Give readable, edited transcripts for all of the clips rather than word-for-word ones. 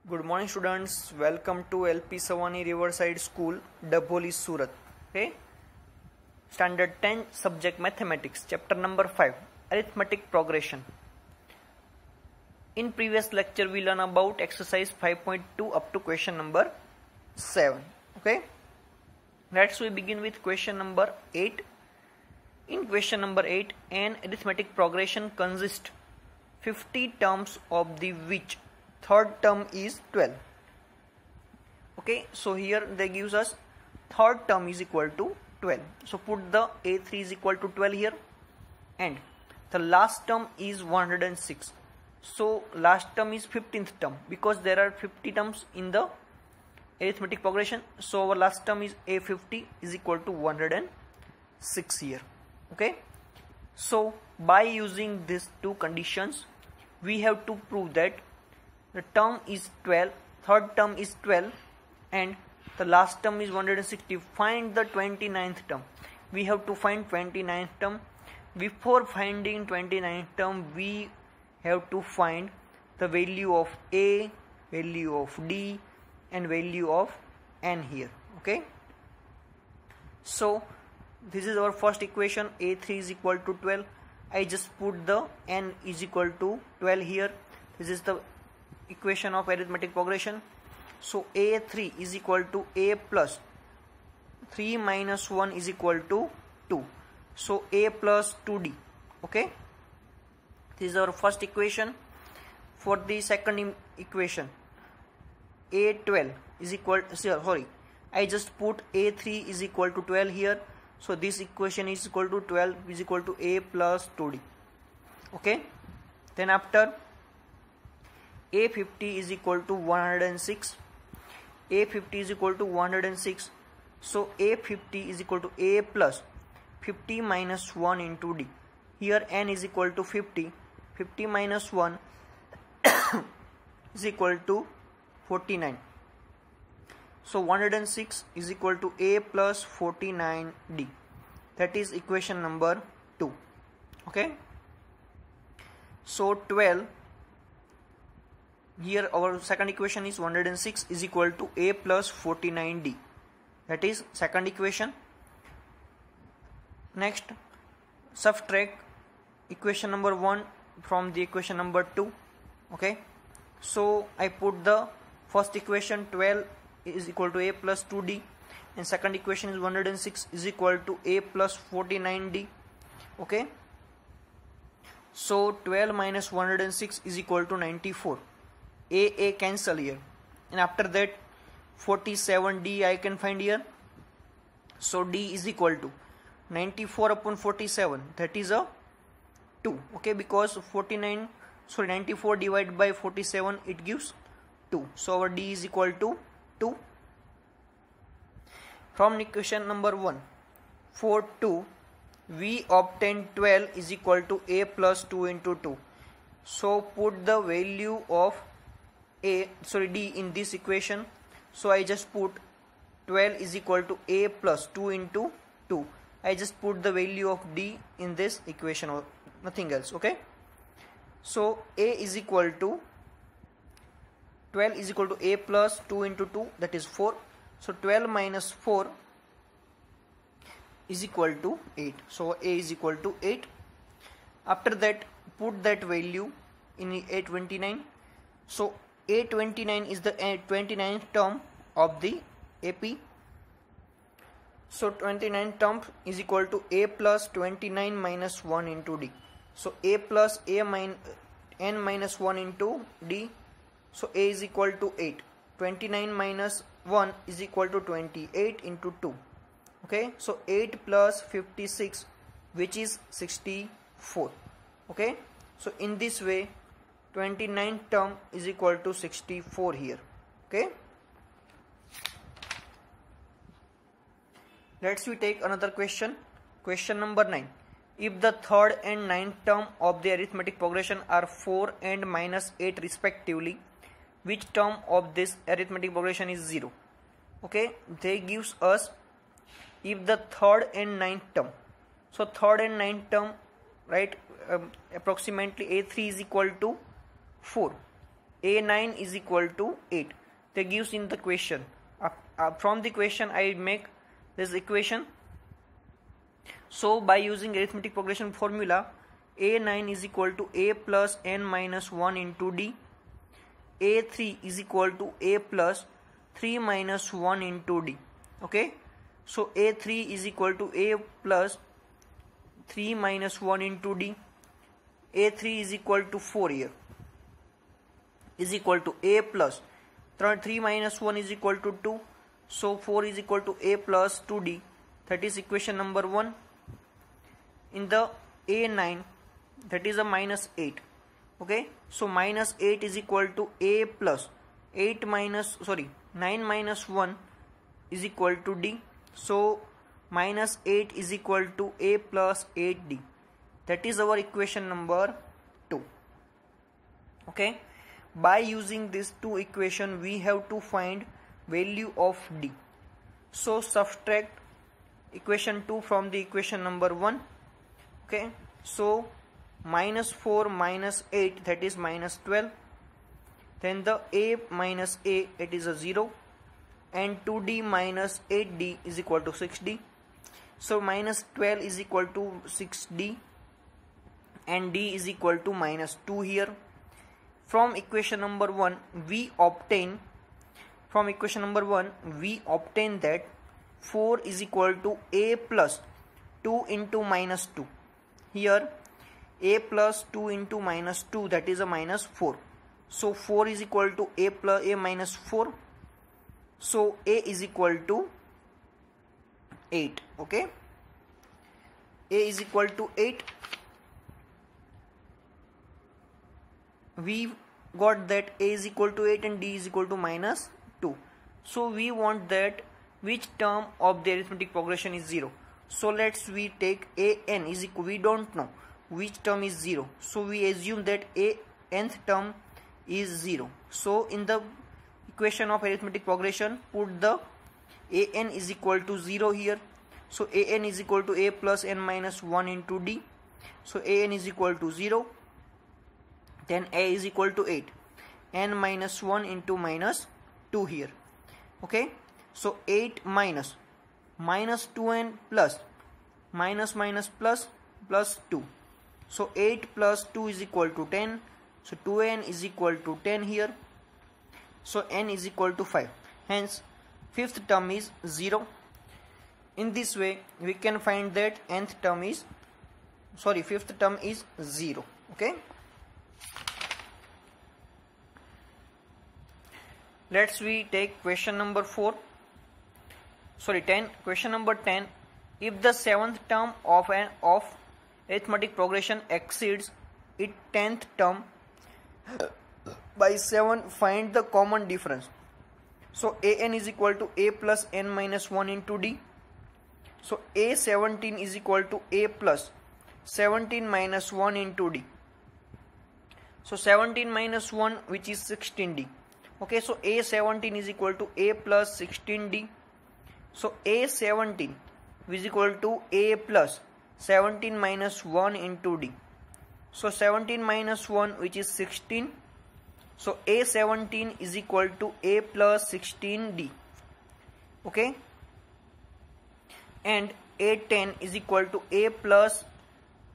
Good morning students, welcome to LP Savani Riverside School, Dabholi, Surat. Okay, Standard 10, Subject Mathematics, Chapter number 5, Arithmetic Progression. In previous lecture we learned about exercise 5.2 up to question number 7. Okay, let's we begin with question number 8. In question number 8, an arithmetic progression consists 50 terms of the which third term is 12. Okay, so here they gives us third term is equal to 12. So put the A3 is equal to 12 here, and the last term is 106. So last term is 15th term because there are 50 terms in the arithmetic progression. So our last term is A50 is equal to 106 here. Okay, so by using these two conditions we have to prove that the term is 12, third term is 12 and the last term is 160. Find the 29th term. We have to find 29th term. Before finding 29th term we have to find the value of A, value of D and value of N here. Okay, so this is our first equation. A3 is equal to 12. I just put the N is equal to 12 here. This is the equation of arithmetic progression. So A3 is equal to A plus 3 minus 1 is equal to 2. So A plus 2D. Okay, this is our first equation. For the second equation, A12 is equal to, I just put A3 is equal to 12 here. So this equation is equal to 12 is equal to A plus 2D. Okay, then after A50 is equal to 106. A50 is equal to 106. So A50 is equal to A plus 50 minus 1 into D. Here N is equal to 50. 50 minus 1 is equal to 49. So 106 is equal to A plus 49D. That is equation number 2. Okay. So 12. Here our second equation is 106 is equal to A plus 49D. That is second equation. Next, subtract equation number 1 from the equation number 2. Okay, so I put the first equation 12 is equal to A plus 2D and second equation is 106 is equal to A plus 49D. Okay, so 12 minus 106 is equal to 94. A cancel here, and after that 47D I can find here. So D is equal to 94 upon 47, that is a 2. Okay, because 94 divided by 47 it gives 2. So our D is equal to 2. From equation number 1, for 2 we obtain 12 is equal to A plus 2 into 2. So put the value of D in this equation. So I just put 12 is equal to A plus 2 into 2. I just put the value of D in this equation or nothing else. Okay, so A is equal to 12 is equal to A plus 2 into 2, that is 4. So 12 minus 4 is equal to 8. So A is equal to 8. After that put that value in A29. So A29 is the 29th term of the AP. So 29th term is equal to A plus 29 minus 1 into D. So A plus N minus 1 into D. So A is equal to 8. 29 minus 1 is equal to 28 into 2. Okay, so 8 plus 56, which is 64. Okay, so in this way 29th term is equal to 64 here. Okay, let's we take another question. Question number 9. If the third and ninth term of the arithmetic progression are 4 and minus 8 respectively, which term of this arithmetic progression is 0? Okay, they gives us if the third and ninth term. So third and ninth term, right, approximately A3 is equal to 4. A9 is equal to 8. They gives in the question. From the question I make this equation. So by using arithmetic progression formula, A9 is equal to A plus n minus 1 into D. A3 is equal to A plus 3 minus 1 into D. Okay. So A3 is equal to A plus 3 minus 1 into D. A3 is equal to 4 here. Is equal to A plus 3 minus 1 is equal to 2. So 4 is equal to A plus 2D. That is equation number 1. In the A9, that is a minus 8. Okay. So minus 8 is equal to A plus 9 minus 1 is equal to D. So minus 8 is equal to A plus 8D. That is our equation number 2. Okay. By using these two equations, we have to find value of D. So subtract equation 2 from the equation number 1. Okay. So minus 4 minus 8, that is minus 12. Then the A minus A, it is a 0. And 2D minus 8D is equal to 6D. So minus 12 is equal to 6D. And D is equal to minus 2 here. From equation number 1, we obtain that 4 is equal to A plus 2 into minus 2. Here A plus 2 into minus 2, that is a minus 4. So 4 is equal to A plus A minus 4. So A is equal to 8. Okay. A is equal to 8. We got that A is equal to 8 and D is equal to minus 2. So we want that which term of the arithmetic progression is 0. So we take AN is equal, we don't know which term is 0. So we assume that nth term is 0. So in the equation of arithmetic progression, put the AN is equal to 0 here. So AN is equal to A plus n minus 1 into D. So AN is equal to 0. Then A is equal to 8. N minus 1 into minus 2 here. Okay. So 8 minus 2n plus minus plus 2. So 8 plus 2 is equal to 10. So 2n is equal to 10 here. So n is equal to 5. Hence fifth term is 0. In this way we can find that fifth term is 0. Okay. Let's we take question number 10. Question number 10. If the seventh term of arithmetic progression exceeds its 10th term by 7, find the common difference. So AN is equal to A plus n minus 1 into D. So A17 is equal to A plus 17 minus 1 into D. So 17 minus 1, which is 16D. Okay, so A17 is equal to A plus 16D. So A17 is equal to A plus 17 minus 1 into D. So 17 minus 1, which is 16. So A17 is equal to A plus 16D. Okay. And A10 is equal to A plus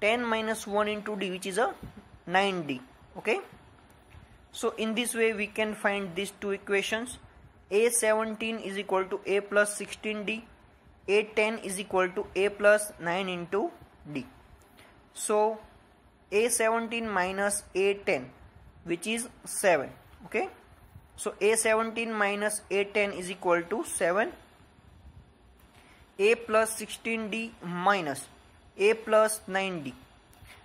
10 minus 1 into D, which is a 9D. Okay. So in this way we can find these two equations. A17 is equal to A plus 16D. A10 is equal to A plus 9 into D. So A17 minus A10, which is 7. Okay. So A17 minus A10 is equal to 7. A plus 16D minus A plus 9D.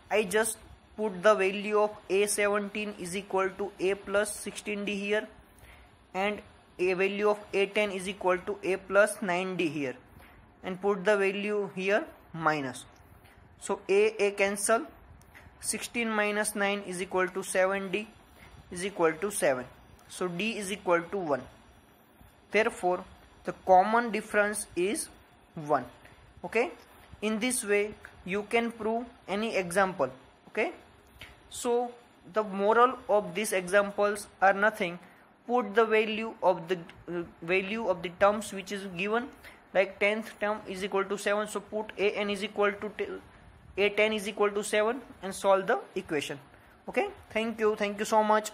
I just put the value of A17 is equal to A plus 16D here, and a value of A10 is equal to A plus 9D here, and put the value here minus. So A cancel. 16 minus 9 is equal to 7D is equal to 7. So D is equal to 1. Therefore the common difference is 1. Okay. In this way you can prove any example. Okay. So the moral of these examples are nothing. Put the value of the terms which is given, like 10th term is equal to 7, so put a10 is equal to 7 and solve the equation. Okay, thank you so much.